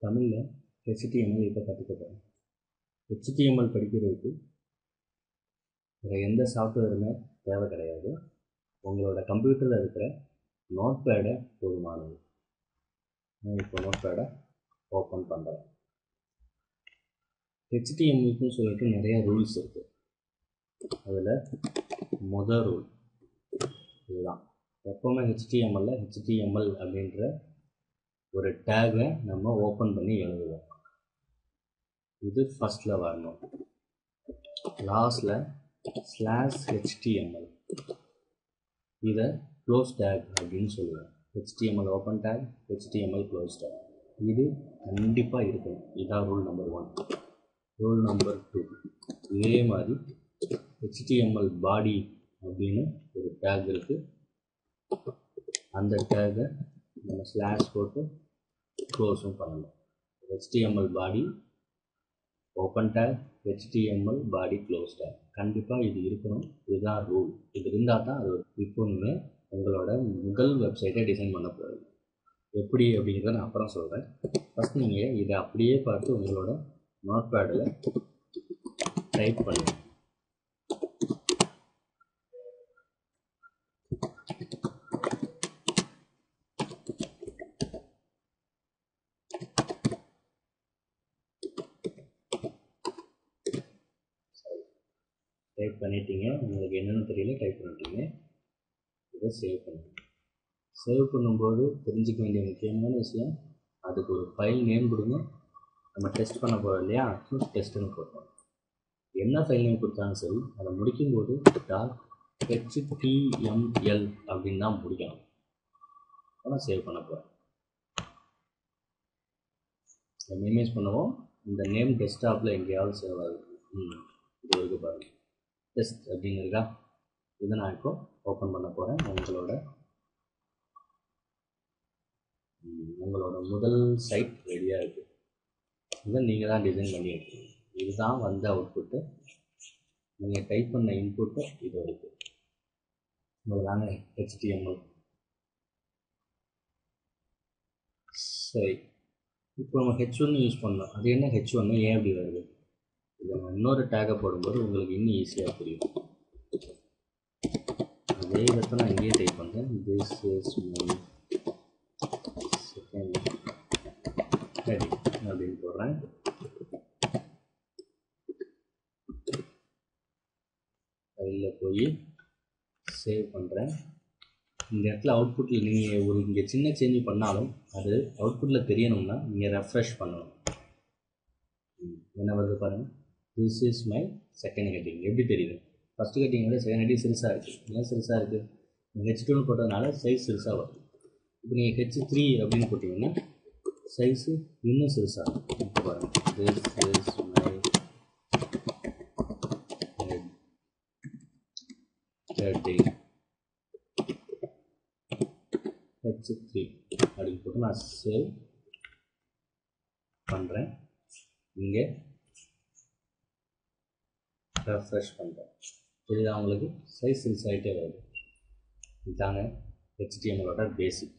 தமிழில் HTML இப்போ கற்றுக்க போகிறேன். HTML படிக்கிறதுக்கு வேறு எந்த சாஃப்ட்வேருமே தேவை கிடையாது. உங்களோட கம்ப்யூட்டரில் இருக்கிற நோட்பேடை போதுமானது. நான் இப்போ நோட்பேடை ஓப்பன் பண்ணுறேன். HTMLக்குன்னு சொல்லிட்டு நிறைய ரூல்ஸ் இருக்குது. அதில் முதல் ரூல் இதுதான். எப்போவுமே HTML அப்படின்ற ஒரு டேகை நம்ம ஓப்பன் பண்ணி எழுதுவோம். இது ஃபஸ்ட்டில் வரணும். லாஸ்டில் /HTML இதை க்ளோஸ் டேக் அப்படின்னு சொல்லுவோம். HTML open take, HTML close take இது கண்டிப்பாக இருக்கணும். இதான் ரூல் நம்பர் 1. ரூல் நம்பர் 2 இதே மாதிரி HTML பாடி அப்படின்னு ஒரு டேக் இருக்குது. அந்த டேகை நம்ம ஸ்லாஷ் போட்டு க்ளோஸும் பண்ணணும். HTML பாடி ஓப்பன் டேக், HTML பாடி க்ளோஸ் டேக் கண்டிப்பாக இது இருக்கணும். இதுதான் ரூல். இது இருந்தால் தான் அது இப்போ நீங்கள் உங்களோட முதல் வெப்சைட்டை டிசைன் பண்ண போகிறீங்க. எப்படி அப்படிங்கிறத நான் அப்புறம் சொல்கிறேன். ஃபஸ்ட் நீங்கள் இதை அப்படியே பார்த்து உங்களோட நோட்பேடில் டைப் பண்ணுங்கள். டைப் பண்ணிட்டீங்க. உங்களுக்கு என்னென்னு தெரியல, டைப் பண்ணிட்டீங்க. இதை சேவ் பண்ணுங்கள். சேவ் பண்ணும்போது தெரிஞ்சுக்க வேண்டிய முக்கியமான விஷயம், அதுக்கு ஒரு ஃபைல் நேம் கொடுங்க. நம்ம டெஸ்ட் பண்ண போகிறோம் இல்லையா, டெஸ்ட்டுன்னு போட்டோம். என்ன ஃபைல் நேம் கொடுத்தாலும் சரி, அதை முடிக்கும்போது .html அப்படின்னு தான் முடிக்கணும். ஆனால் சேவ் பண்ண போகிறேன். மினிமைஸ் பண்ணுவோம். இந்த நேம் டெஸ்க்டாப்பில் எங்கேயாவது சேவ் ஆகுது. இது வரைக்கும் பாருங்கள். டெஸ்ட் அப்படிங்கிறதா இதை நான் இப்போ ஓப்பன் பண்ண போகிறேன். உங்களோட முதல் சைட் ரெடியாக இருக்குது. இதை நீங்கள் தான் டிசைன் பண்ணி எடுக்கணும். இதுதான் வந்த அவுட்புட்டு. நீங்கள் டைப் பண்ண இன்புட்டு இது இருக்குது. இவ்வளோதாங்க HTML. சரி, இப்போ நம்ம H1 யூஸ் பண்ணோம். அது என்ன H1 ஏன் அப்படி வருது? இதை நான் இன்னொரு டேகை போடும்போது உங்களுக்கு இன்னும் ஈஸியாக புரியும். அதே இதை நான் இங்கேயே டைப் பண்ணுறேன். This is my second heading அப்படின்னு போடுறேன். ஃபைலில் போய் சேவ் பண்ணுறேன். இந்த இடத்துல அவுட்புட்டில் நீங்கள் இங்கே சின்ன சேஞ்ச் பண்ணாலும் அது அவுட்புட்டில் தெரியணும்னா நீங்கள் ரெஃப்ரெஷ் பண்ணணும். என்ன வருது பாருங்கள். This is my second heading. எப்படி தெரியுது? ஃபஸ்ட்டு ஹெட்டிங்கோட செகண்ட் ஹெட்டிங் சிறுசாக இருக்குது. ஏன் சிறுசாக இருக்குது? H2 போட்டதுனால சைஸ் சிறுசாக வருது. இப்போ நீங்கள் H3 அப்படின்னு போட்டிங்கன்னா சைஸு இன்னும் சிறுசாக இருக்கும். இப்போ பாருங்கள். This is my heading H3 அப்படின்னு போட்டு நான் சேவ் பண்ணுறேன். இங்கே ரெஃப்ரெஷ் பண்ணுறேன். இதுதான் உங்களுக்கு சைஸ் சிறுசாகிட்டே வருது. இதுதாங்க HTML பேசிக்.